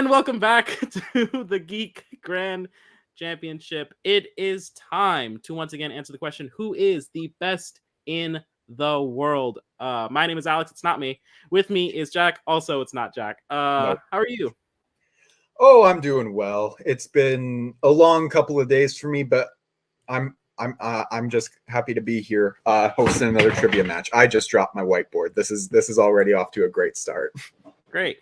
and welcome back to the Geek Grand Championship. It is time to once again answer the question, who is the best in the world? My name is Alex. It's not me. With me is Jack. Also, it's not Jack. Nope. How are you? Oh, I'm doing well. It's been a long couple of days for me, but I'm just happy to be here hosting another trivia match. I just dropped my whiteboard. This is already off to a great start. Great.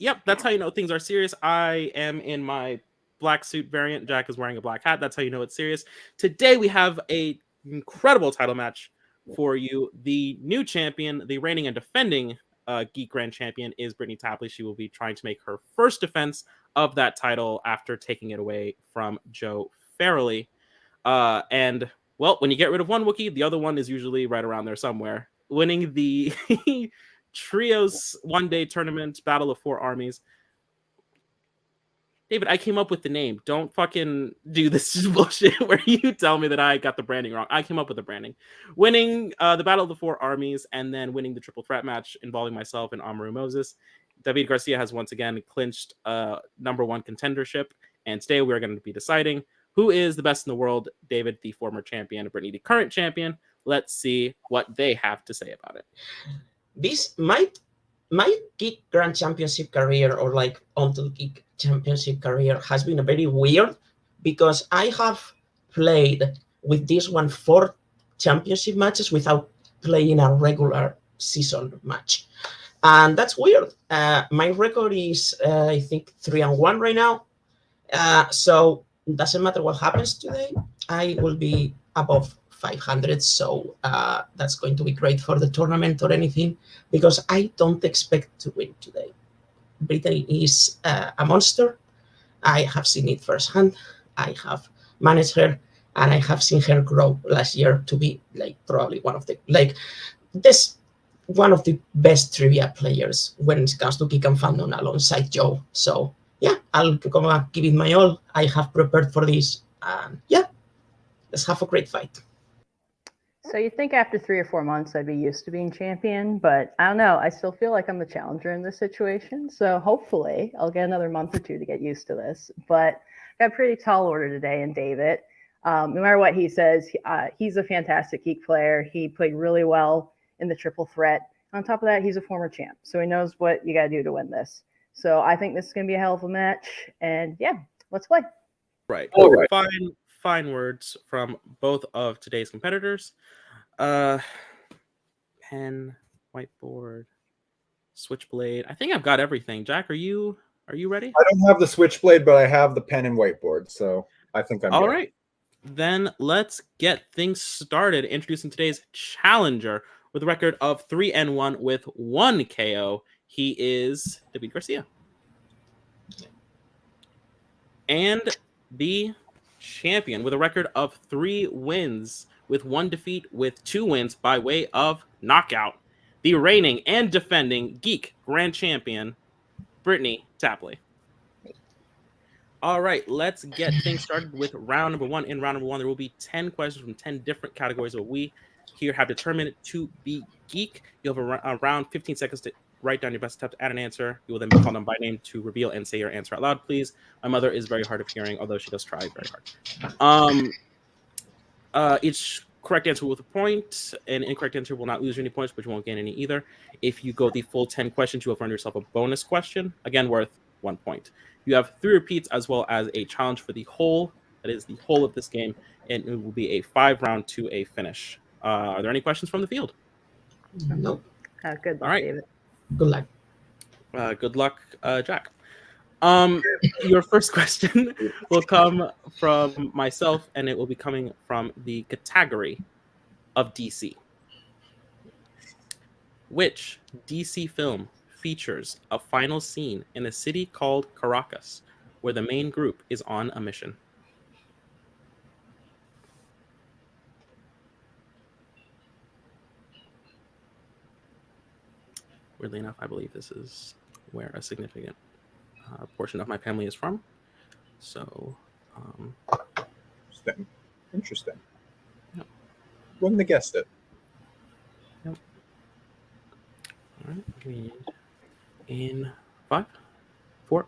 Yep, that's how you know things are serious. I am in my black suit variant. Jack is wearing a black hat. That's how you know it's serious. Today we have a incredible title match for you. The new champion, the reigning and defending Geek Grand Champion, is Brittani Tapley. She will be trying to make her first defense of that title after taking it away from Joe Farrelly. And well, when you get rid of one Wookiee, the other one is usually right around there somewhere. Winning the Trios one-day tournament, Battle of Four Armies. David, I came up with the name. Don't fucking do this bullshit where you tell me that I got the branding wrong. I came up with the branding. Winning the Battle of the Four Armies and then winning the triple threat match involving myself and Amaru Moses. David Garcia has once again clinched number one contendership. And today we are going to be deciding who is the best in the world. David, the former champion, Brittani, the current champion. Let's see what they have to say about it. This my Geek Grand Championship career, or like onto the Geek Championship career, has been a very weird, because I have played with this one 4 championship matches without playing a regular season match, and that's weird. My record is I think 3-1 right now, so it doesn't matter what happens today, I will be above 500, so that's going to be great for the tournament or anything, because I don't expect to win today. Brittani is a monster. I have seen it firsthand. I have managed her, and I have seen her grow last year to be like probably one of the best trivia players when it comes to Geek and Fandom alongside Joe. So yeah, I'll gonna give it my all. I have prepared for this, and yeah, let's have a great fight. So you'd think after 3 or 4 months I'd be used to being champion, but I don't know. I still feel like I'm the challenger in this situation. So hopefully I'll get another month or 2 to get used to this. But I got a pretty tall order today in David. No matter what he says, he's a fantastic Geek player. He played really well in the triple threat. On top of that, he's a former champ. So he knows what you got to do to win this. So I think this is going to be a hell of a match. And yeah, let's play. Right. All right. Fine words from both of today's competitors. Pen, whiteboard, switchblade. I think I've got everything. Jack, are you ready? I don't have the switchblade, but I have the pen and whiteboard, so I think I'm all ready. Right. Then let's get things started. Introducing today's challenger with a record of 3-1 with 1 KO. He is David Garcia. And the champion with a record of 3 wins with 1 defeat with 2 wins by way of knockout, the reigning and defending Geek Grand Champion, Brittani Tapley. All right, let's get things started with round number 1. In round number 1, there will be 10 questions from 10 different categories that we here have determined to be geek. You'll have around 15 seconds to write down your best attempt at an answer. You will then be called on by name to reveal and say your answer out loud, please. My mother is very hard of hearing, although she does try very hard. Each correct answer with a point. An incorrect answer will not lose you any points, but you won't gain any either. If you go the full 10 questions, you will earn yourself a bonus question, again worth 1 point. You have 3 repeats as well as a challenge for the whole. That is the whole of this game, and it will be a 5-round to a finish. Are there any questions from the field? No. Good luck, all right. David. Good luck. Good luck, Jack. Your first question will come from myself, and it will be coming from the category of DC. Which DC film features a final scene in a city called Caracas, where the main group is on a mission? Weirdly enough, I believe this is where a significant portion of my family is from. So, Interesting. Yep. Wouldn't have guessed it. Yep. All right. In 5, 4,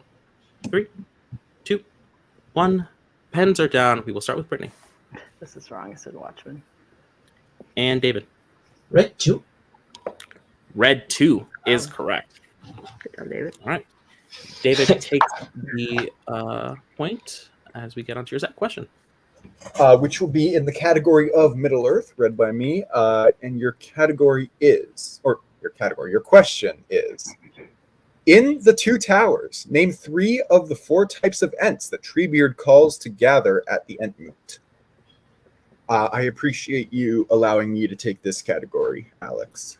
3, 2, 1. Pens are down. We will start with Brittany. This is wrong. I said Watchmen. And David. Red 2. Red 2 is correct. Good job, David. All right. David takes the point as we get onto your set question. Which will be in the category of Middle Earth, read by me. And your question is, in the Two Towers, name 3 of the 4 types of Ents that Treebeard calls to gather at the Entmoot. I appreciate you allowing me to take this category, Alex.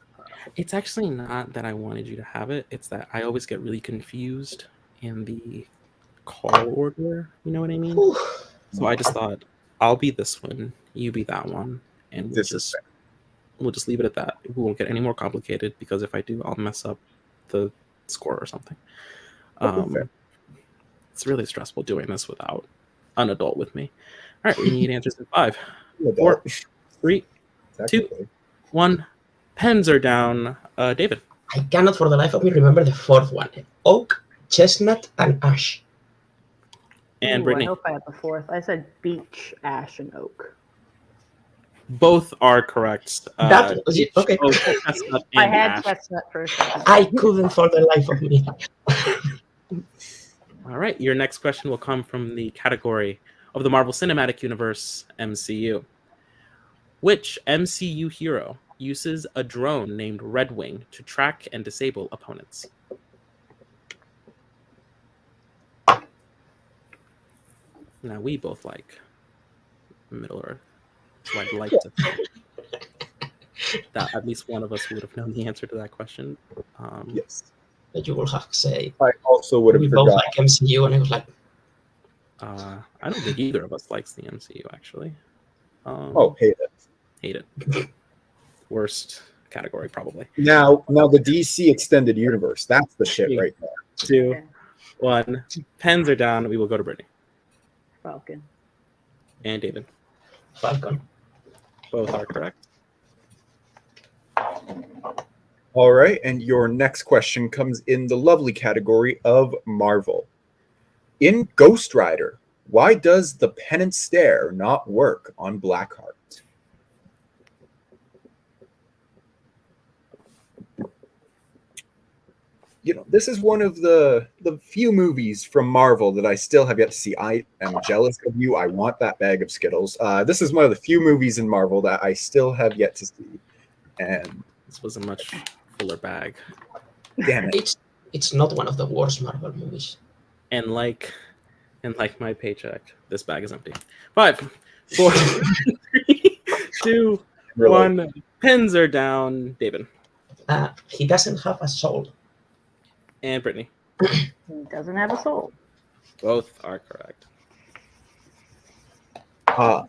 It's actually not that I wanted you to have it. It's that I always get really confused in the call order. You know what I mean? So I just thought, I'll be this one, you be that one, and we'll just leave it at that. We won't get any more complicated, because if I do, I'll mess up the score or something. It's really stressful doing this without an adult with me. All right, we need answers in 5, 4, 3, 2, 1. Pens are down. David. I cannot for the life of me remember the 4th one. Oak, chestnut, and ash. And Brittany. I hope I have the 4th. I said beech, ash, and oak. Both are correct. That was it. Okay. Oak, chestnut, and I had ash. chestnut for a second. I couldn't for the life of me. All right, your next question will come from the category of the Marvel Cinematic Universe, MCU. Which MCU hero uses a drone named Redwing to track and disable opponents? Now, we both like Middle Earth, so I'd like to think that at least one of us would have known the answer to that question. Yes. That you will have to say. I also would have We both forgotten. like MCU, and I was like, I don't think either of us likes the MCU, actually. Hate it. Hate it. Worst category, probably. Now the DC Extended Universe. That's the shit right there. 2, Okay. 1. Pens are down. We will go to Brittany. Falcon. And David. Falcon. Both are correct. All right, and your next question comes in the lovely category of Marvel. In Ghost Rider, why does the penance stare not work on Blackheart? You know, this is one of the few movies from Marvel that I still have yet to see. I am jealous of you. I want that bag of Skittles. This is one of the few movies in Marvel that I still have yet to see. And This was a much fuller bag. damn it. It's not one of the worst Marvel movies. And like my paycheck, this bag is empty. 5, 4, 3, 2, Really. 1. Pens are down. David. He doesn't have a soul. And Brittany. He doesn't have a soul. Both are correct. All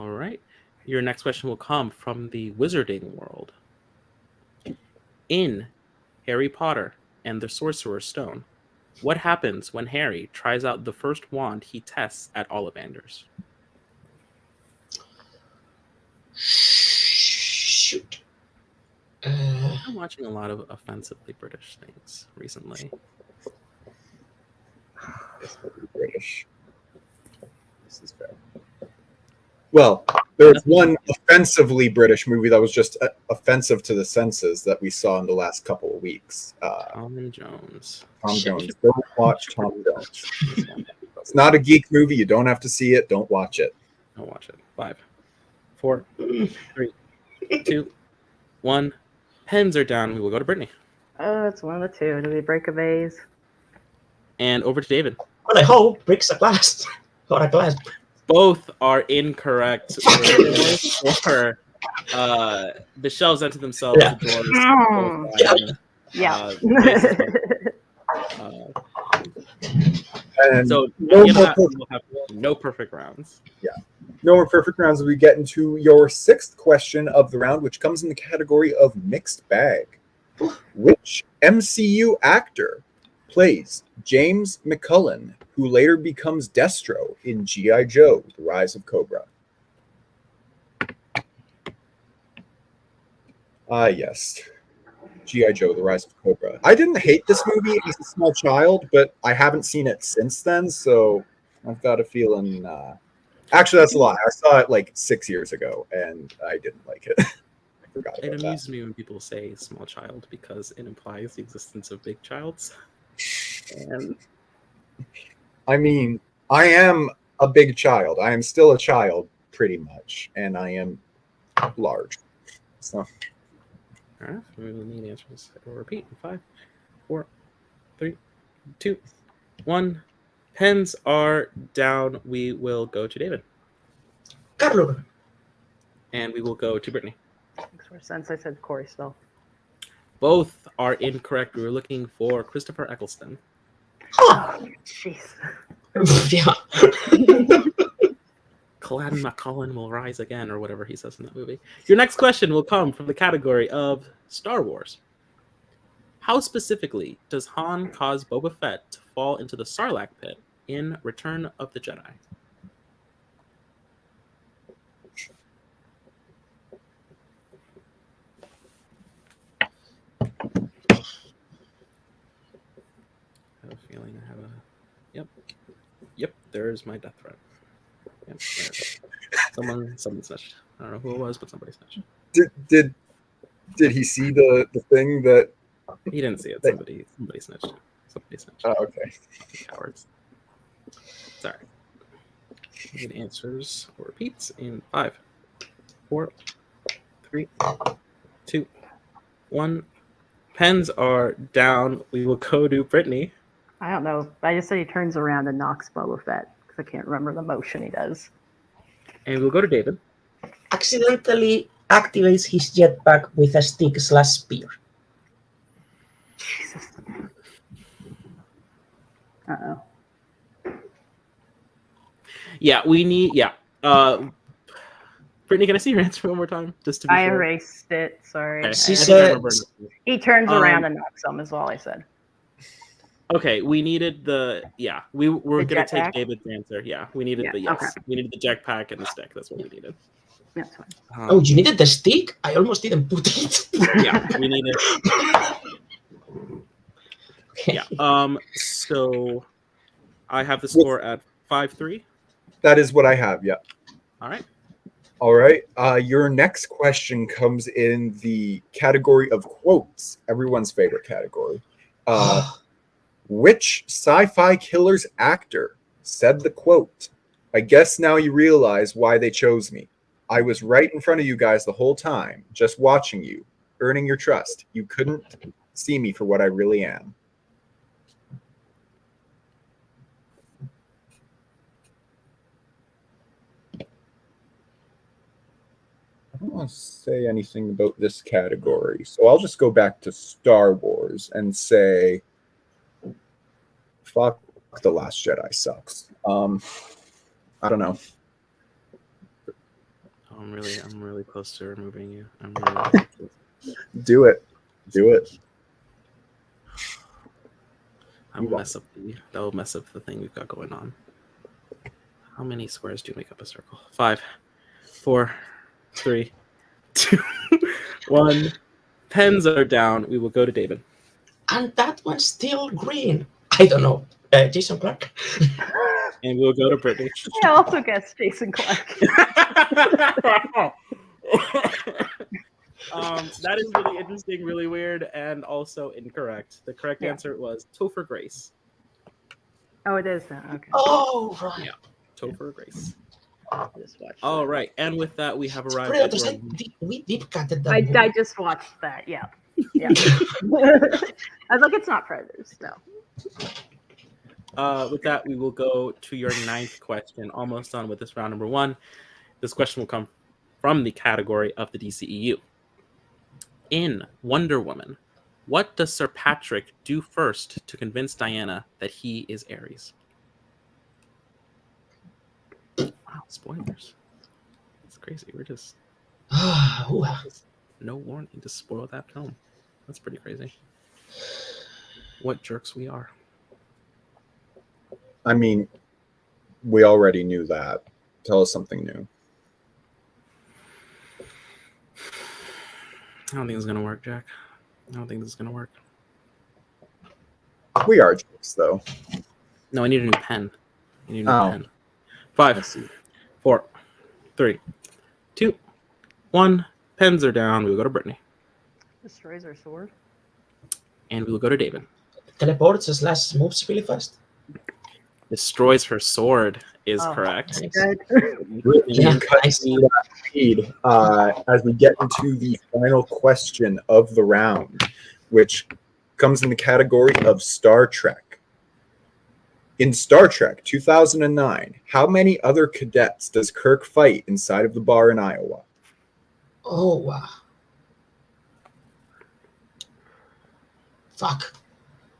right. Your next question will come from the wizarding world. In Harry Potter and the Sorcerer's Stone, what happens when Harry tries out the first wand he tests at Ollivanders? Shoot. I'm watching a lot of offensively British things recently. British. This is fair. Well, there's one offensively British movie that was just offensive to the senses that we saw in the last couple of weeks. Tom Jones. Tom Jones. Don't watch Tom Jones. It's not a geek movie. You don't have to see it. Don't watch it. I'll watch it. 5, 4, 3, 2, 1. Pens are down. We will go to Brittany. Oh, it's one of the 2. Do we break a vase? And over to David. Well, I hope bricks a glass. Or a glass. Both are incorrect. Or the shelves unto themselves. Yeah. The doors. And So no given more that, perfect, we'll have no perfect rounds. no more perfect rounds as we get into your 6th question of the round, which comes in the category of mixed bag. Which MCU actor plays James McCullen, who later becomes Destro in G.I. Joe, The Rise of Cobra? Yes. G.I. Joe, The Rise of Cobra. I didn't hate this movie as a small child, but I haven't seen it since then, so I've got a feeling... Actually, that's a lie. I saw it like 6 years ago, and I didn't like it. I forgot It about that. amuses me when people say small child because it implies the existence of big childs. And I mean, I am a big child. I am still a child, pretty much, and I am large. So, all right, we will need answers. We'll repeat in 5, 4, 3, 2, 1. Pens are down. We will go to David. Carlo. And we will go to Brittany. Makes more sense. I said Corey still. Both are incorrect. We were looking for Christopher Eccleston. Oh, Jeez. yeah. Clan McCullen will rise again, or whatever he says in that movie. Your next question will come from the category of Star Wars. How specifically does Han cause Boba Fett to fall into the Sarlacc pit in Return of the Jedi? I have a feeling I have a... Yep, there's my death threat. Yep, there it is. Someone snitched. I don't know who it was, but somebody snitched. Did he see the thing that... He didn't see it. Somebody snitched. Somebody snitched. Oh, okay. Cowards. Sorry. We need answers or repeats in 5, 4, 3, 2, 1. Pens are down. We will go to Brittany. I don't know. I just said he turns around and knocks Boba Fett because I can't remember the motion he does. And we'll go to David. Accidentally activates his jetpack with a stick/spear. Jesus. Uh-oh. Yeah, we need... Yeah. Brittany, can I see your answer one more time? Just to be I sure. erased it. Sorry. Okay. She I think I said- remember. He turns around and knocks him, is all I said. Okay, we needed the... Yeah, we were The going to take jetpack? David's answer. Yeah, we needed the... Yes. Okay. We needed the jetpack and the stick. That's what we needed. That's fine. Oh, you needed the stick? I almost didn't put it. Yeah, we needed... Okay. Yeah. So I have the score at 5-3. That is what I have, yeah. All right. All right. Your next question comes in the category of quotes, everyone's favorite category. Which sci-fi killer's actor said the quote, "I guess now you realize why they chose me. I was right in front of you guys the whole time, just watching you, earning your trust. You couldn't see me for what I really am." I don't want to say anything about this category, so I'll just go back to Star Wars and say, fuck, The Last Jedi sucks. I don't know. Oh, I'm really close to removing you. I'm really Do it. Do it. That will mess up the thing we've got going on. How many squares do make up a circle? 5, 4, 3, 2, 1. Pens are down. We will go to David. And that one's still green. I don't know. Jason Clark. And we'll go to Brittany. I also guessed Jason Clark. That is really interesting, really weird, and also incorrect. The correct answer was Topher Grace. Oh, it is that. Okay. Oh, right. Yeah. Topher Grace. I just watched All that. right, and with that, we have arrived Brilliant, at because your... we deep cutted that. I just watched that. Yeah. Yeah. I was like, it's not Predators. No. With that, we will go to your 9th question. Almost done with this round number 1. This question will come from the category of the DCEU. In Wonder Woman, what does Sir Patrick do first to convince Diana that he is Ares? Wow, spoilers. It's crazy. We're just no warning to spoil that film. That's pretty crazy. What jerks we are. I mean, we already knew that. Tell us something new. I don't think it's gonna work, Jack. I don't think this is gonna work. We are jerks, though. No, I need a new pen. I need a new Oh. pen. I 5, see. 4, 3, 2, 1. Pens are down. We will go to Brittany. Destroys her sword. And we will go to David. Teleports slash moves really fast. Destroys her sword is Oh. correct. Nice. Good. Brittany, Yeah, you cut nice. through that lead, as we get into the final question of the round, which comes in the category of Star Trek. In Star Trek 2009, how many other cadets does Kirk fight inside of the bar in Iowa? Oh, wow. Fuck.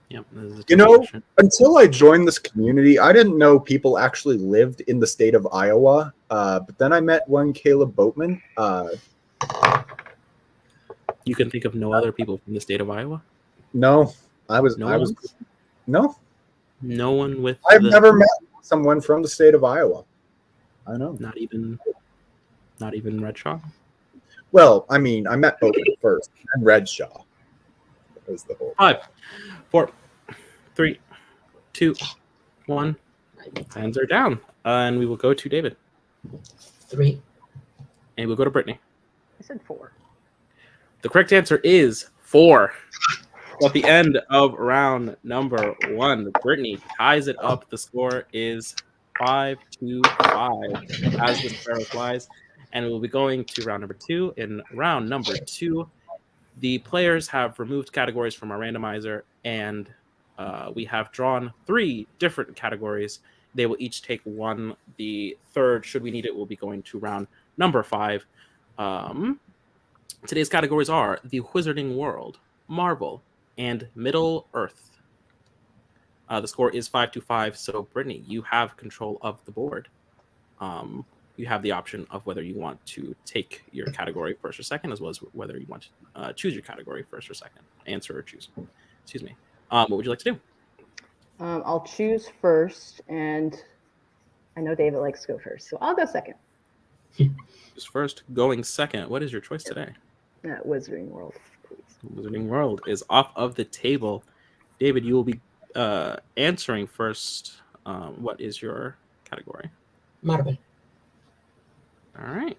Yep, this is a You tough know, question. until I joined this community, I didn't know people actually lived in the state of Iowa. But then I met one Caleb Boatman. You can think of no other people from the state of Iowa? No, I was No one? no. No one with I've the never met someone from the state of Iowa. I know. not even Redshaw. Well, I mean, I met Boatman first, and Redshaw. That was the whole. 5, 4, 3, 2, 1. Hands are down. And we will go to David. 3. And we'll go to Brittany. I said 4. The correct answer is 4. At the end of round number 1, Brittany ties it up. The score is 5-5 as the sparrow flies. And we'll be going to round number 2. In round number 2, the players have removed categories from our randomizer, and we have drawn 3 different categories. They will each take one. The third, should we need it, will be going to round number 5. Today's categories are the Wizarding World, Marvel, and Middle Earth. The score is 5-5. So, Brittany, you have control of the board. You have the option of whether you want to take your category first or second, as well as whether you want to choose your category first or second. Answer or choose. Excuse me. What would you like to do? I'll choose first, and I know David likes to go first, so I'll go second. Choose first, going second. What is your choice today? Wizarding World, please. Wizarding World is off of the table. David, you will be answering first. What is your category? Marvel. All right.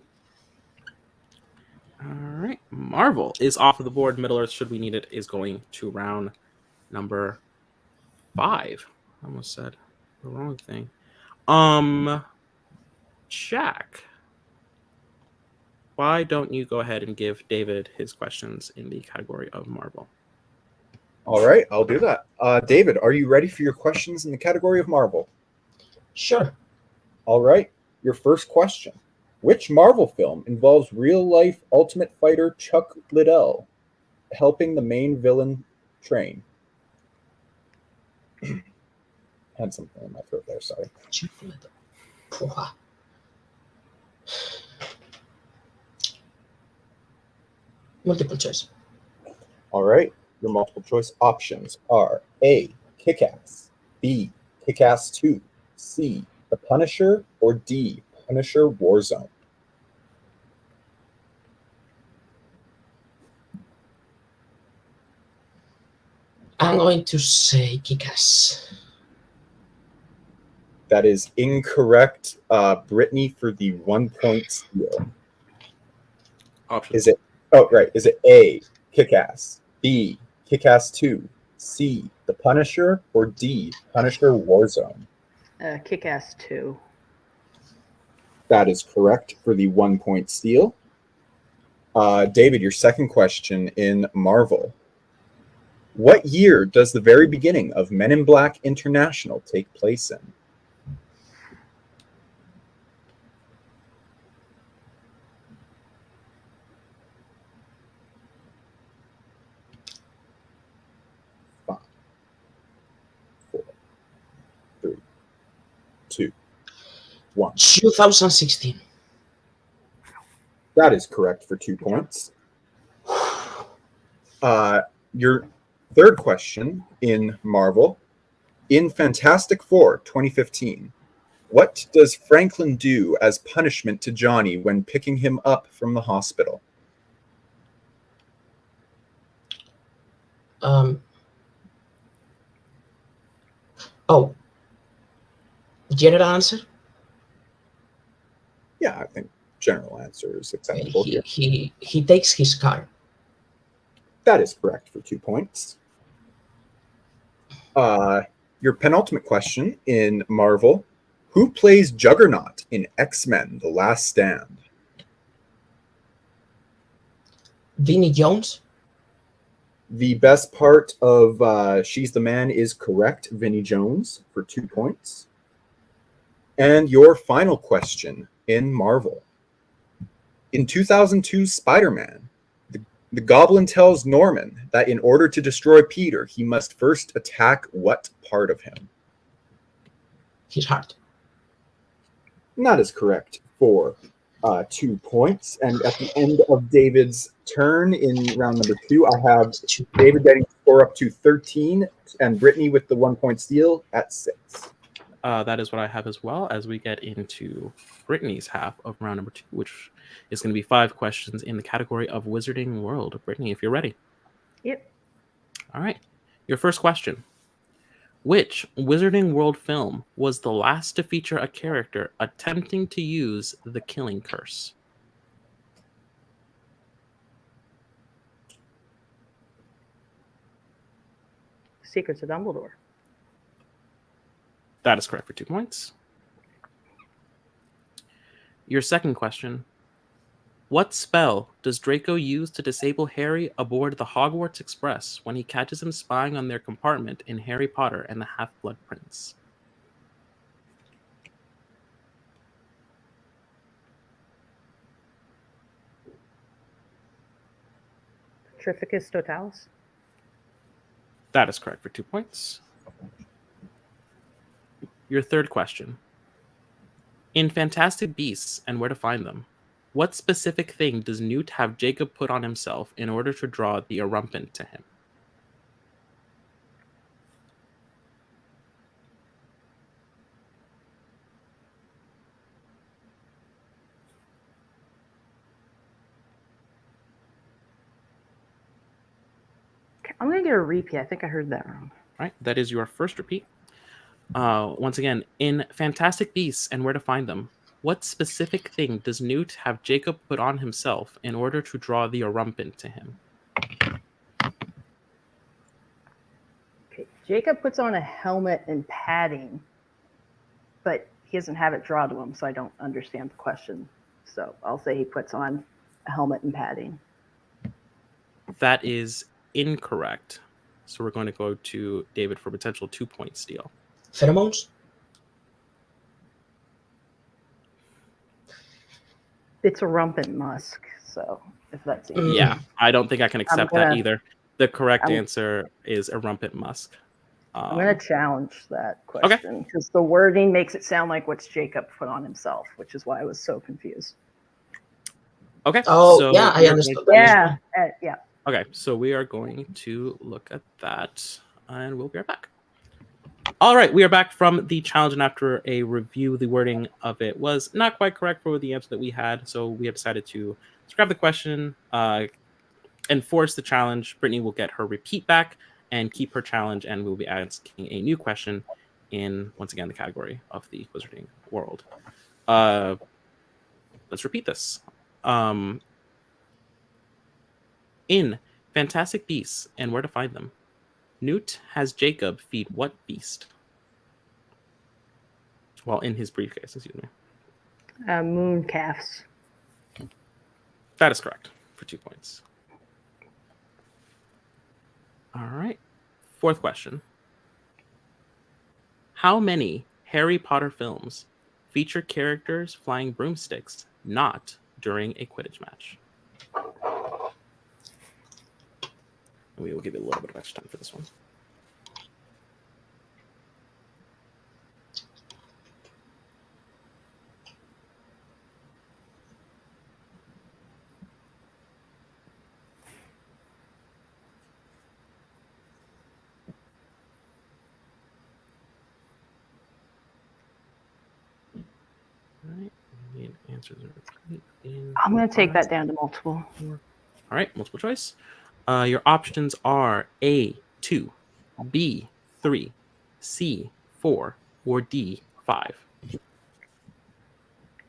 All right. Marvel is off of the board. Middle Earth, should we need it, is going to round number 5. I almost said the wrong thing. Jack, why don't you go ahead and give David his questions in the category of Marvel? All right, I'll do that. David, are you ready for your questions in the category of Marvel? Sure. All right, your first question. Which Marvel film involves real-life Ultimate Fighter Chuck Liddell helping the main villain train? Had something in my throat there, sorry. Chocolate. Pwah. Multiple choice. All right, your multiple choice options are A, Kick-Ass, B, Kick-Ass 2, C, The Punisher, or D, Punisher Warzone. I'm going to say Kick-Ass. That is incorrect. Brittany for the 1 point steal. Options. Is it? Oh, right. Is it A, Kick-Ass, B, Kick-Ass 2, C, The Punisher, or D, Punisher Warzone? Kick-Ass 2. That is correct for the 1 point steal. David, your second question in Marvel. What year does the very beginning of Men in Black International take place in? Five, 4, 3, 2, 1. 2016. That is correct for 2 points. Your third question in Marvel. In Fantastic Four 2015, what does Franklin do as punishment to Johnny when picking him up from the hospital? Um, oh, general answer. Yeah, I think general answer is acceptable here. He takes his car. That is correct for 2 points. Your penultimate question in Marvel: who plays Juggernaut in X-Men: The Last Stand? Vinnie Jones. The best part of She's the Man is correct, Vinnie Jones, for 2 points. And your final question in Marvel: in 2002 Spider-Man, the Goblin tells Norman that in order to destroy Peter, he must first attack what part of him? His heart. And that is correct for 2 points. And at the end of David's turn in round number 2, I have David getting to score up to 13 and Brittany with the 1 point steal at 6. That is what I have as well, as we get into Brittany's half of round number 2, which is going to be 5 questions in the category of Wizarding World. Brittany, if you're ready. Yep. All right. Your first question. Which Wizarding World film was the last to feature a character attempting to use the Killing Curse? Secrets of Dumbledore. That is correct for 2 points. Your second question. What spell does Draco use to disable Harry aboard the Hogwarts Express when he catches him spying on their compartment in Harry Potter and the Half-Blood Prince? Petrificus Totalis. That is correct for 2 points. Your third question. In Fantastic Beasts and Where to Find Them, what specific thing does Newt have Jacob put on himself in order to draw the Erumpent to him? I'm going to get a repeat. I think I heard that wrong. All right, that is your first repeat. Once again, in Fantastic Beasts and Where to Find Them, what specific thing does Newt have Jacob put on himself in order to draw the Erumpent to him? Okay. Jacob puts on a helmet and padding, but he doesn't have it drawn to him, so I don't understand the question. So I'll say he puts on a helmet and padding. That is incorrect. So we're going to go to David for potential 2 point steal. Pheromones. It's a rumpant musk, so if that's easy. Yeah, I don't think I can accept that gonna- either. The correct answer is a rumpant musk. I'm going to challenge that question because the wording makes it sound like what's Jacob put on himself, which is why I was so confused. Okay. Oh, so yeah, I understood. Yeah. Okay, so we are going to look at that, and we'll be right back. All right, we are back from the challenge, and after a review, the wording of it was not quite correct for the answer that we had, so we have decided to scrap the question, enforce the challenge. Brittany will get her repeat back and keep her challenge, and we'll be asking a new question in, once again, the category of the Wizarding World. Let's repeat this. In Fantastic Beasts and Where to Find Them, Newt has Jacob feed what beast? Well, in his briefcase, excuse me. Moon calves. That is correct for 2 points. All right. Fourth question. How many Harry Potter films feature characters flying broomsticks not during a Quidditch match? We will give you a little bit of extra time for this one. All right, we need answers. I'm going to take that down to multiple. All right, multiple choice. Your options are A2, B3, C4, or D5.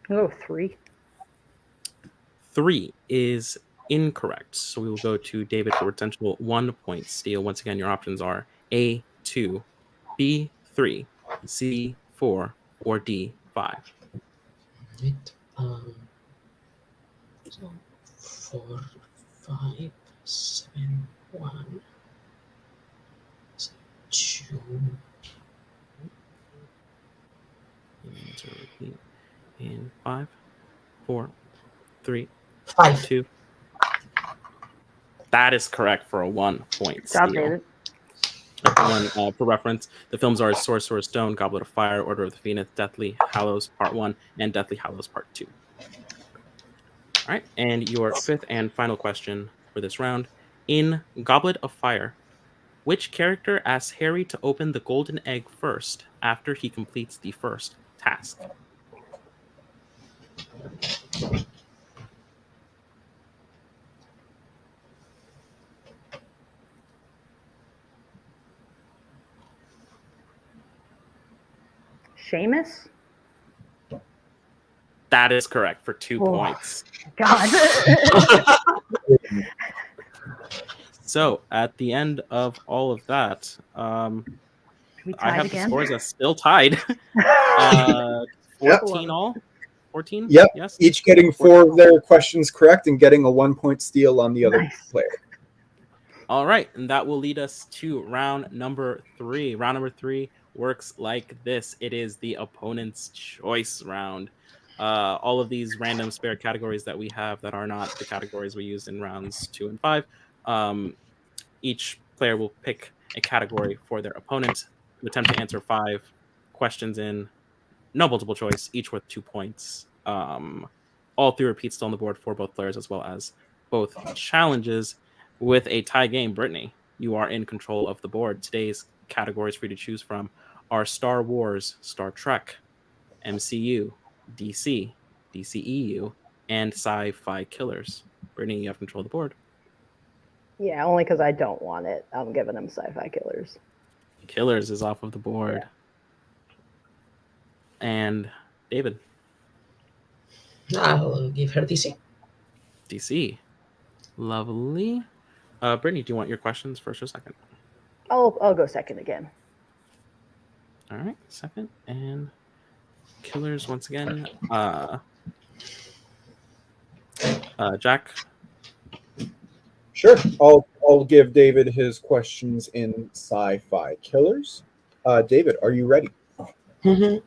Oh, 3. 3 is incorrect. So we will go to David for potential 1-point steal. Once again, your options are A2, B3, C4, or D5. Right. So 4, 5, 7, 1, 2. Answer repeat in 5, 4, 3, 5. 2. That is correct for a 1-point Good job, steal. David. For reference, the films are Sorcerer's Stone, Goblet of Fire, Order of the Phoenix, Deathly Hallows Part 1, and Deathly Hallows Part 2. All right, and your fifth and final question for this round. In Goblet of Fire, which character asks Harry to open the golden egg first after he completes the first task? Seamus? That is correct for 2 Oh. points. God. So at the end of all of that, We I tied have again? the scores as still tied. 14 all. 14? Yep. Yes. Each getting 4 of their questions correct and getting a 1-point steal on the other Nice. player. All right, and that will lead us to round number 3. Round number 3 works like this. It is the opponent's choice round. All of these random spare categories that we have that are not the categories we use in rounds 2 and 5. Each player will pick a category for their opponent to attempt to answer 5 questions in no multiple choice, each worth 2 points. All 3 repeats still on the board for both players, as well as both challenges. With a tie game, Brittani, you are in control of the board. Today's categories for you to choose from are Star Wars, Star Trek, MCU, DC, DCEU, and sci-fi killers. Brittani, you have control of the board. Yeah, only because I don't want it. I'm giving them sci-fi killers. Killers is off of the board. Yeah. And David. I'll give her DC. DC. Lovely. Brittani, do you want your questions first or second? I'll go second again. All right, second. And killers once again. Jack. Sure. I'll give David his questions in sci-fi killers. David, are you ready? Mm-hmm.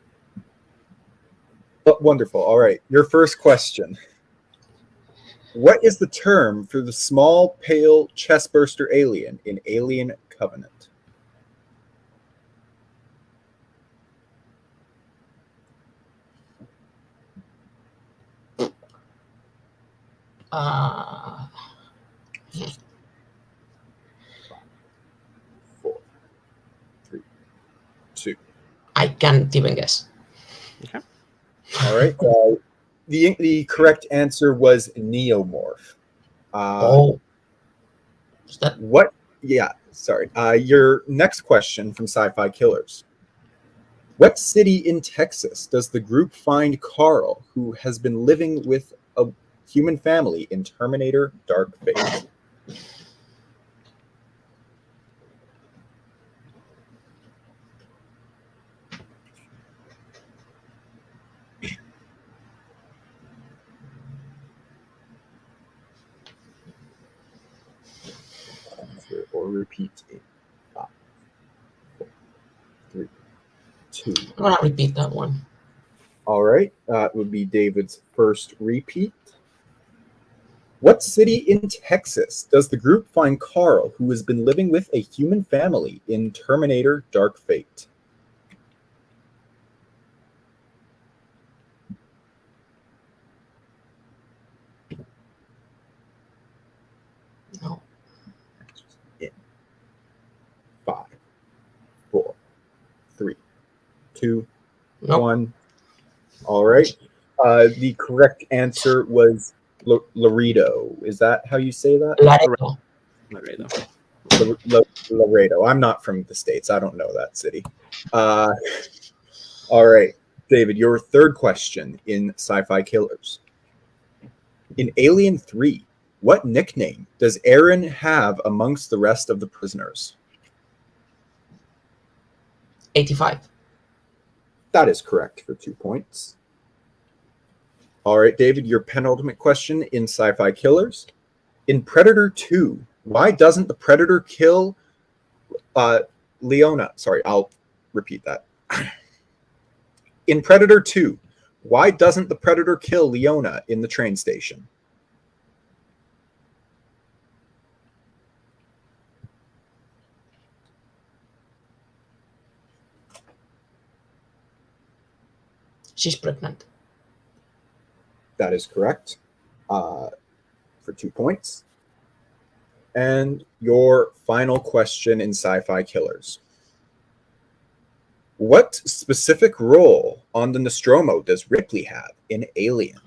Oh, wonderful. All right. Your first question. What is the term for the small, pale chestburster alien in Alien Covenant? Four, 3, 2. I can't even guess. Okay. All right. The correct answer was neomorph. Is that What? Yeah, sorry. Your next question from Sci-Fi Killers. What city in Texas does the group find Carl, who has been living with a human family in Terminator Dark Fate? Or repeat in 5, 4, 3, 2. I'm gonna repeat that one. All right, it would be David's first repeat. What city in Texas does the group find Carl, who has been living with a human family in Terminator Dark Fate? No. In 5, 4, 3, 2, Nope. 1. All right. The correct answer was Laredo. Is that how you say that? Laredo. Laredo. Laredo. I'm not from the States. I don't know that city. All right, David, your third question in Sci-Fi Killers. In Alien 3, what nickname does Aaron have amongst the rest of the prisoners? 85. That is correct for 2 points. All right, David, your penultimate question in Sci-Fi Killers. In Predator 2, why doesn't the Predator kill Leona? Sorry, I'll repeat that. In Predator 2, why doesn't the Predator kill Leona in the train station? She's pregnant. That is correct for 2 points. And your final question in Sci-Fi Killers. What specific role on the Nostromo does Ripley have in Alien?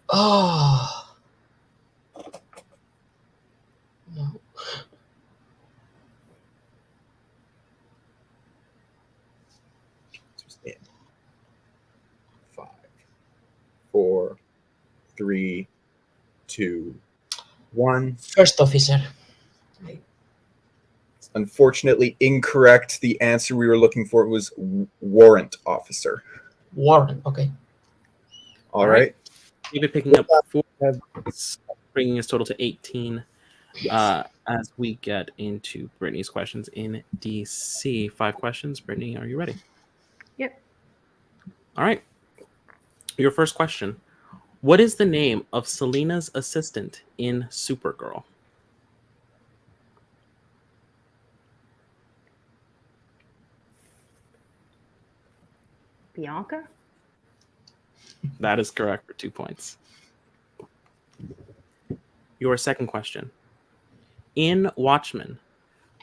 Oh. No. In 5, 4, 3, 2, 1. First officer. Unfortunately, incorrect. The answer we were looking for was warrant officer. Warren. Okay. All right. David picking up 4 points, bringing his total to 18. Yes. As we get into Brittany's questions in DC. 5 questions. Brittany, are you ready? Yep. All right. Your first question. What is the name of Selena's assistant in Supergirl? Bianca? That is correct for 2 points. Your second question. In Watchmen,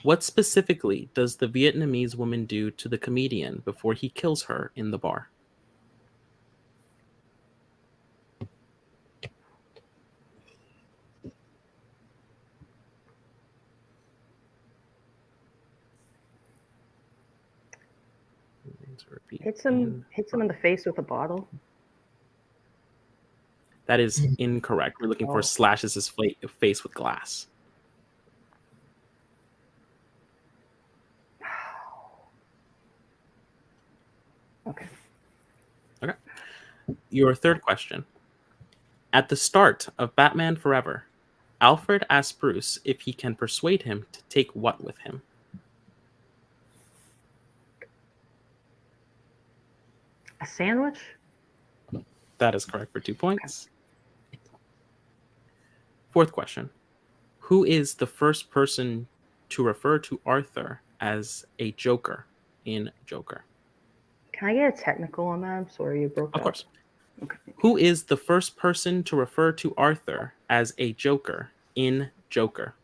what specifically does the Vietnamese woman do to the comedian before he kills her in the bar? Hits him in the face with a bottle. That is incorrect. We're looking for slashes his face with glass. Okay. Okay. Your third question. At the start of Batman Forever, Alfred asks Bruce if he can persuade him to take what with him? A sandwich? That is correct for 2 points. Fourth question. Who is the first person to refer to Arthur as a Joker in Joker? Can I get a technical on that? I'm sorry, you broke up. Of course. Okay. Who is the first person to refer to Arthur as a Joker in Joker?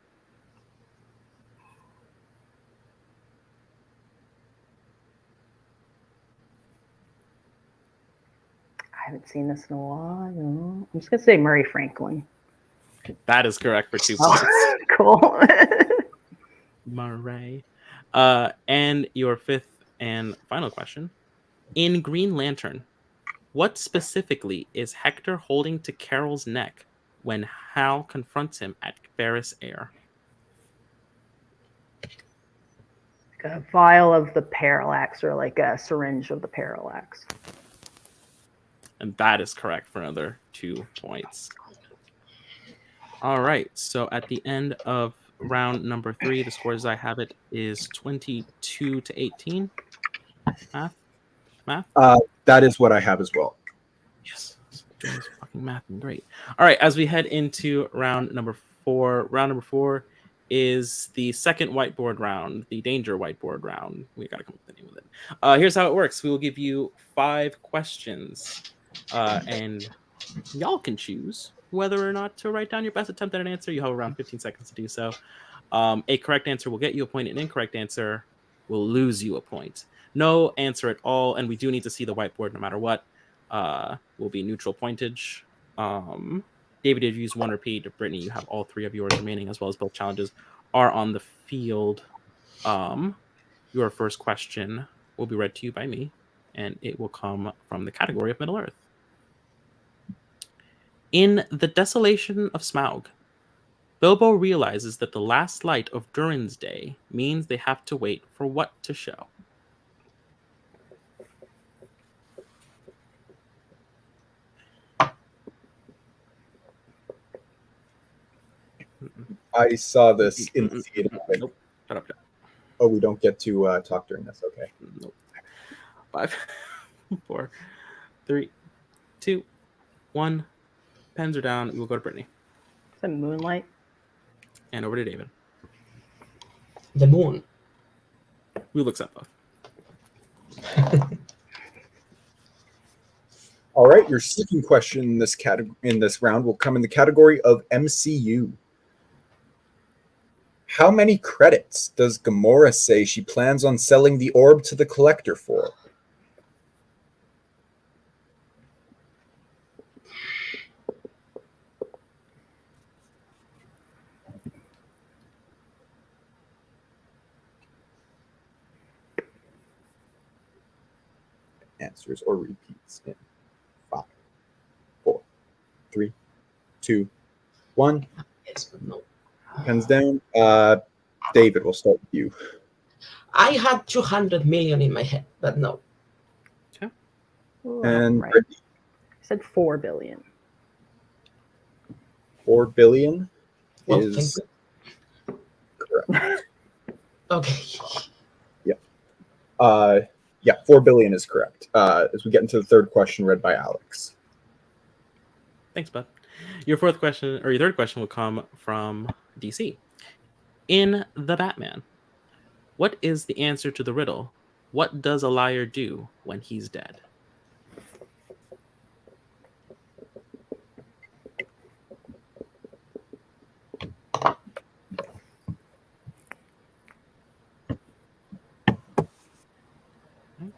I haven't seen this in a while. I'm just going to say Murray Franklin. That is correct for 2 points. Oh, cool. Murray. And your fifth and final question. In Green Lantern, what specifically is Hector holding to Carol's neck when Hal confronts him at Ferris Air? Like a vial of the parallax, or like a syringe of the parallax. And that is correct for another 2 points. All right. So at the end of round number 3, the score as I have it is 22 to 18. Math? That is what I have as well. Yes. Doing this fucking math. Great. All right. As we head into round number 4, round number 4 is the second whiteboard round, the danger whiteboard round. We got to come up with the name of it. Here's how it works. We will give you 5 questions, and y'all can choose whether or not to write down your best attempt at an answer. You have around 15 seconds to do so. A correct answer will get you a point. An incorrect answer will lose you a point. No answer at all, and we do need to see the whiteboard no matter what. Will be neutral pointage. David did use one repeat. Brittany, you have all 3 of yours remaining, as well as both challenges are on the field. Your first question will be read to you by me, and it will come from the category of Middle Earth. In The Desolation of Smaug, Bilbo realizes that the last light of Durin's Day means they have to wait for what to show? I saw this in the theater. Nope. Shut up. Oh, we don't get to talk during this. Okay. Nope. 5, 4, 3, 2, 1. Pens are down. We will go to Brittany. Is it Moonlight? And over to David. The moon. We will accept both. All right, your second question in this round will come in the category of MCU. How many credits does Gamora say she plans on selling the orb to the collector for? Answers or repeats in 5, 4, 3, 2, 1. Yes, but no. Pens down. David, we'll start with you. I had 200 million in my head, but no. Ooh, And right. Brittany, I said 4 billion. 4 billion Well, is thank correct. Okay. Yeah, 4 billion is correct. As we get into the third question read by Alex. Thanks, bud. Your third question will come from DC. In The Batman, what is the answer to the riddle, what does a liar do when he's dead?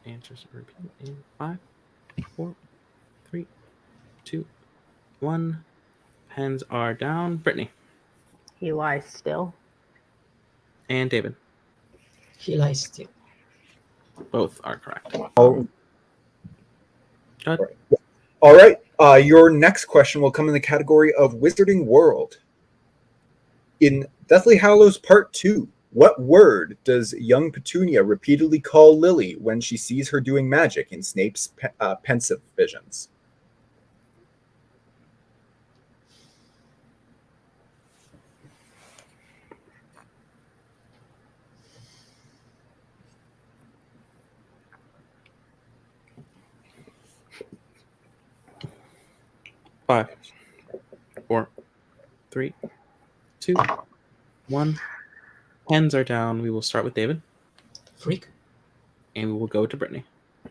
Answers repeat in 5, 4, 3, 2, 1. Pens are down. Brittany. He lies still. And David. He lies still. Both are correct. Oh, Go ahead. all right. Your next question will come in the category of Wizarding World. In Deathly Hallows Part 2, what word does young Petunia repeatedly call Lily when she sees her doing magic in Snape's pensive visions? Five, 4, 3, 2, 1. Pens are down. We will start with David. Freak. And we will go to Brittany.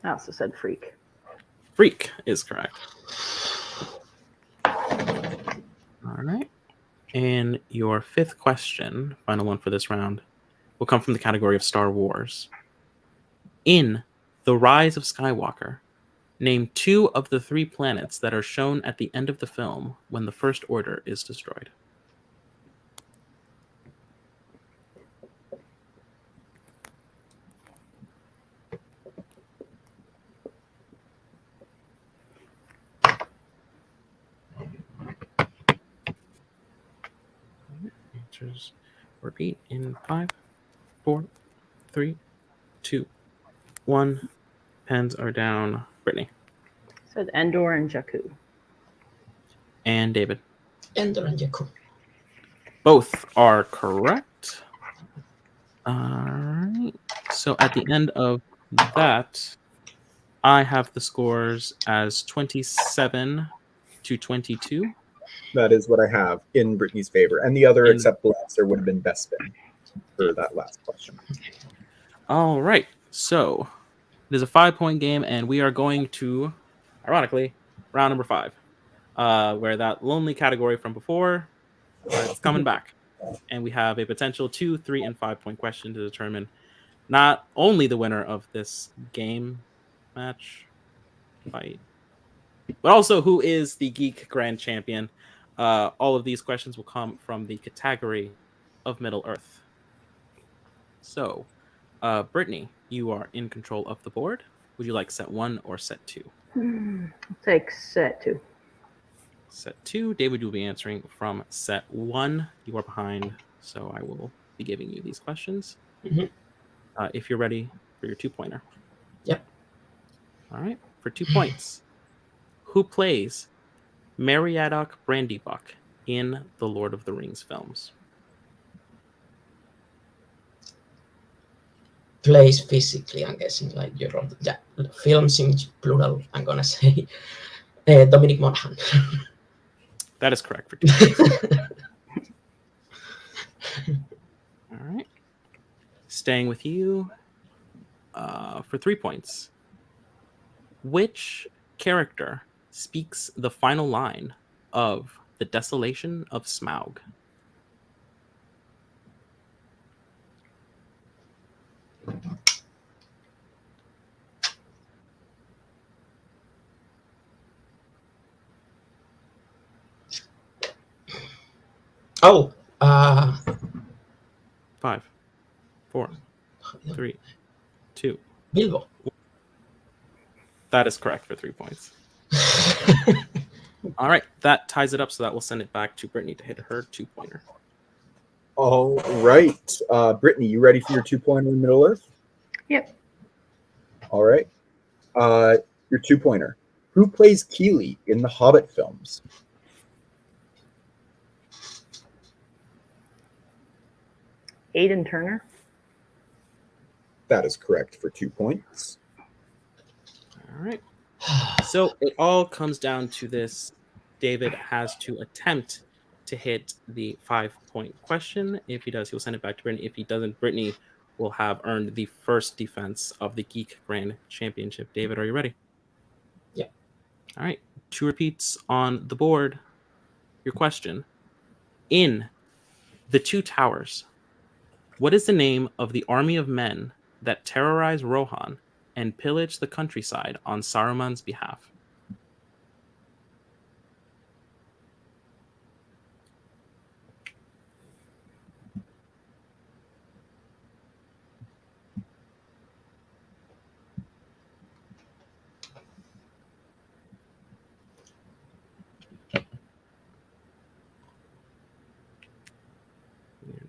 I also said freak. Freak is correct. All right. And your fifth question, final one for this round, will come from the category of Star Wars. In The Rise of Skywalker, name 2 of the 3 planets that are shown at the end of the film when the First Order is destroyed. Answers repeat in 5, 4, 3, 2, 1. Pens are down. Brittany. Said Endor and Jakku. And David. Endor and Jakku. Both are correct. All right. So at the end of that, I have the scores as 27 to 22. That is what I have in Brittany's favor. And the other acceptable answer would have been Bespin for that last question. All right. So it is a 5-point game, and we are going to, ironically, round number 5, where that lonely category from before is coming back. And we have a potential 2, 3, and 5-point question to determine not only the winner of this game match fight, but also who is the Geek Grand Champion. All of these questions will come from the category of Middle Earth. So, Brittany, you are in control of the board. Would you like set 1 or set 2? I'll take set 2. Set 2. David, you'll be answering from set 1. You are behind, so I will be giving you these questions. Mhm. If you're ready for your 2-pointer. Yep. All right. For 2 points, who plays Meriadoc Brandybuck in the Lord of the Rings films? Plays physically, I'm guessing, like films in plural, I'm gonna say. Dominic Monaghan. That is correct for 2 points. All right. Staying with you for 3 points. Which character speaks the final line of The Desolation of Smaug? Oh, 5, 4, 3, 2. Bilbo. That is correct for 3 points. All right, that ties it up, so that will send it back to Brittany to hit her 2-pointer. All right. Brittany, you ready for your 2-pointer in Middle Earth? Yep. All right. Your 2-pointer. Who plays Keeley in the Hobbit films? Aidan Turner. That is correct for 2 points. All right. So it all comes down to this. David has to attempt to hit the 5-point question. If he does, he'll send it back to Brittany. If he doesn't, Brittany will have earned the first defense of the Geek Grand Championship. David, are you ready? Yeah. All right. 2 repeats on the board. Your question. In The Two Towers, what is the name of the army of men that terrorize Rohan and pillage the countryside on Saruman's behalf?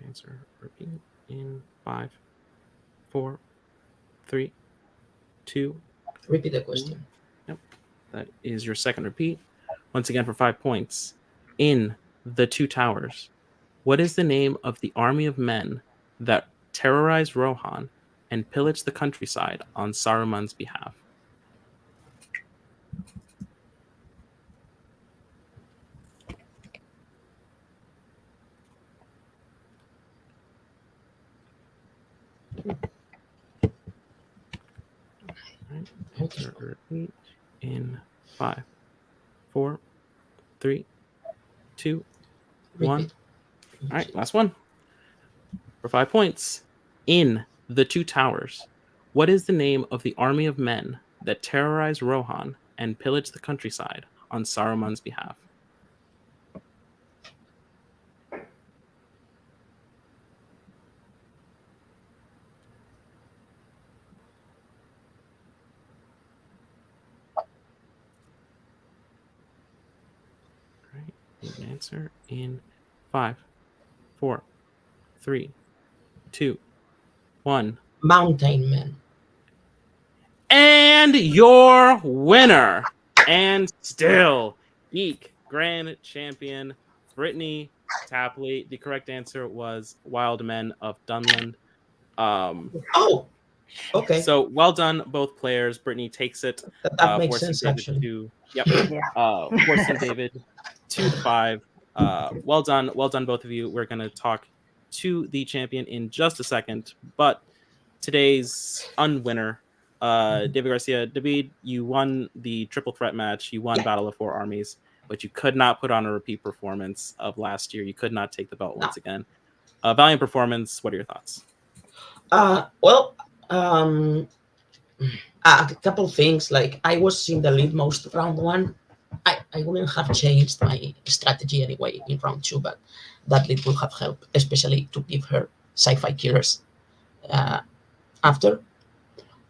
Answer. Repeat in 5, 4, 3, 2. Repeat the question. Yep. That is your second repeat. Once again for 5 points. In The Two Towers, what is the name of the army of men that terrorize Rohan and pillage the countryside on Saruman's behalf? Repeat in 5, 4, 3, 2, 1. Repeat. All right, last one. For 5 points. In The Two Towers, what is the name of the army of men that terrorize Rohan and pillage the countryside on Saruman's behalf? Answer in 5, 4, 3, 2, 1. Mountain Men. And your winner, and still Geek Grand Champion, Brittani Tapley. The correct answer was Wild Men of Dunland. Oh, okay. So well done, both players. Brittany takes it. That makes forcing sense, David actually. Forcing David 2-5. Well done, both of you. We're gonna talk to the champion in just a second, but today's unwinner, David Garcia. David, you won the triple threat match. You won Battle of Four Armies, but you could not put on a repeat performance of last year. You could not take the belt once again. Valiant performance. What are your thoughts? Well, a couple things. Like, I was in the lead most round one. I wouldn't have changed my strategy anyway in round 2, but that lead would have helped, especially to give her sci-fi killers after.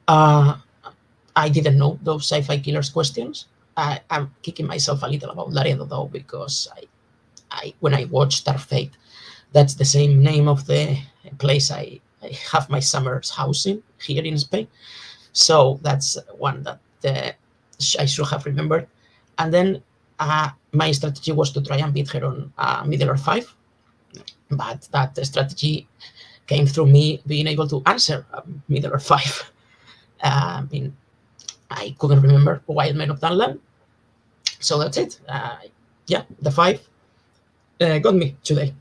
I didn't know those sci-fi killers questions. I'm kicking myself a little about Laredo though, because I when I watched Dark Fate, that's the same name of the place I have my summer's house in here in Spain. So that's one that I should have remembered. And then my strategy was to try and beat her on Middle Earth 5, but that strategy came through me being able to answer Middle Earth 5. I mean, I couldn't remember Wild Men of Dunland. So that's it. Yeah, the 5 got me today.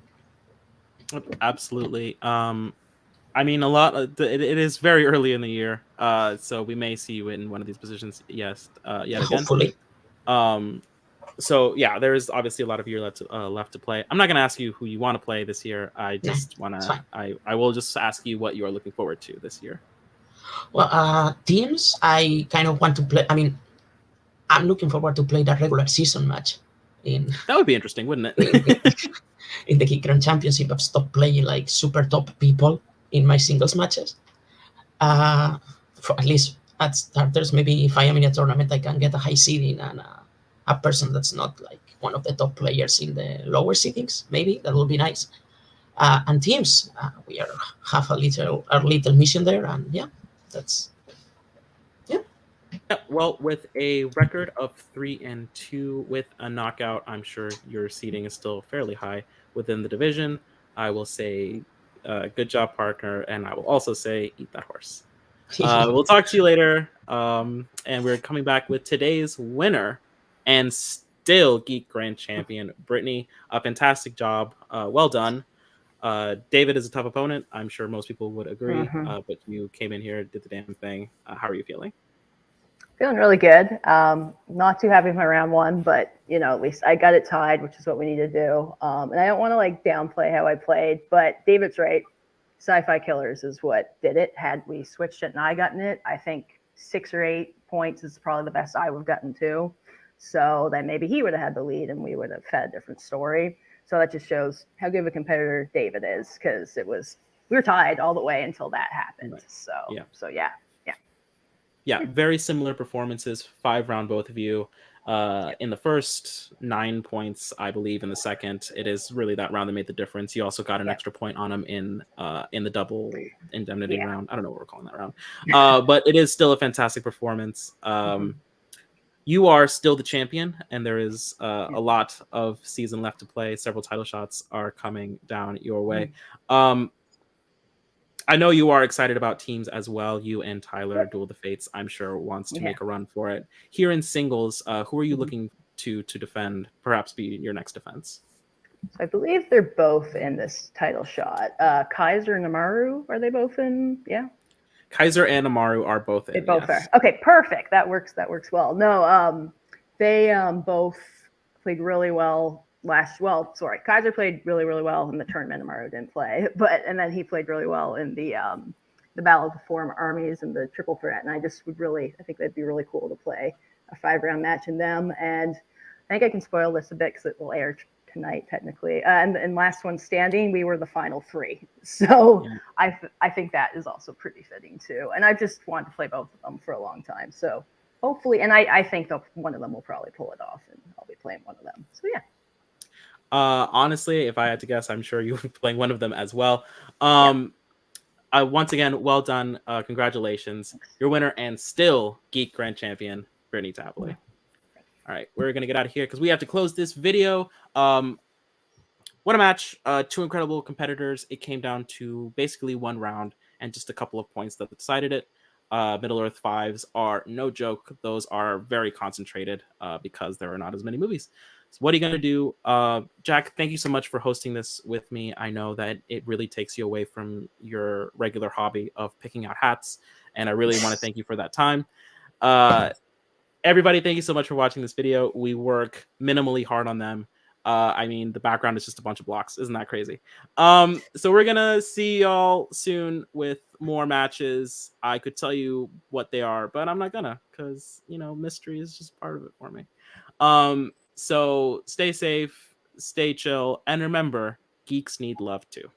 Absolutely. I mean, a lot. It is very early in the year, so we may see you in one of these positions. Yes, yet again. Hopefully. So yeah, there is obviously a lot of year left to play. I'm not going to ask you who you want to play this year. I just want to. I will just ask you what you are looking forward to this year. Well, teams, I kind of want to play. I mean, I'm looking forward to play that regular season match. That would be interesting, wouldn't it? In the Geek Grand Championship, I've stopped playing like super top people in my singles matches. For at least at starters, maybe if I am in a tournament, I can get a high seeding and a person that's not like one of the top players in the lower seedings. Maybe that would be nice. And teams, we have our little mission there, and yeah, that's. Yeah, well, with a record of 3-2 with a knockout, I'm sure your seeding is still fairly high within the division. I will say, good job, partner, and I will also say, eat that horse. We'll talk to you later, and we're coming back with today's winner and still Geek Grand Champion, Brittani. A fantastic job. Well done. David is a tough opponent. I'm sure most people would agree, but you came in here, did the damn thing. How are you feeling? Feeling really good. Not too happy with my round 1, but at least I got it tied, which is what we need to do. And I don't want to like downplay how I played, but David's right. Sci-fi killers is what did it. Had we switched it and I gotten it, I think 6 or 8 points is probably the best I would have gotten too. So then maybe he would have had the lead and we would have had a different story. So that just shows how good of a competitor David is, because we were tied all the way until that happened. Right. So yeah. Yeah, very similar performances, 5-round both of you. In the first 9 points, I believe. In the second, it is really that round that made the difference. You also got an extra point on him in the double indemnity round. I don't know what we're calling that round, but it is still a fantastic performance. You are still the champion, and there is a lot of season left to play. Several title shots are coming down your way. I know you are excited about teams as well. You and Tyler, Duel of the Fates, I'm sure wants to make a run for it. Here in singles, who are you looking to defend, perhaps be your next defense? I believe they're both in this title shot. Kaiser and Amaru, are they both in? Yeah. Kaiser and Amaru are both in. They both are. Okay, perfect. That works well. No, they both played really well Kaiser played really, really well in the tournament. Amaru didn't play, and then he played really well in the Battle of the Four Armies and the Triple Threat. And I think that'd be really cool to play a 5-round match in them. And I think I can spoil this a bit because it will air tonight technically. And last one standing, we were the final 3. So I think that is also pretty fitting too. And I just wanted to play both of them for a long time. So hopefully, and I think one of them will probably pull it off, and I'll be playing one of them. So yeah. Honestly, if I had to guess, I'm sure you'll be playing one of them as well. Once again, well done. Congratulations. Your winner and still Geek Grand Champion, Brittani Tapley. All right, we're going to get out of here because we have to close this video. What a match. 2 incredible competitors. It came down to basically 1 round and just a couple of points that decided it. Middle Earth 5s are no joke. Those are very concentrated because there are not as many movies. So what are you going to do? Jack, thank you so much for hosting this with me. I know that it really takes you away from your regular hobby of picking out hats, and I really want to thank you for that time. Everybody, thank you so much for watching this video. We work minimally hard on them. I mean, the background is just a bunch of blocks. Isn't that crazy? So we're going to see y'all soon with more matches. I could tell you what they are, but I'm not gonna, because, mystery is just part of it for me. So stay safe, stay chill, and remember, geeks need love too.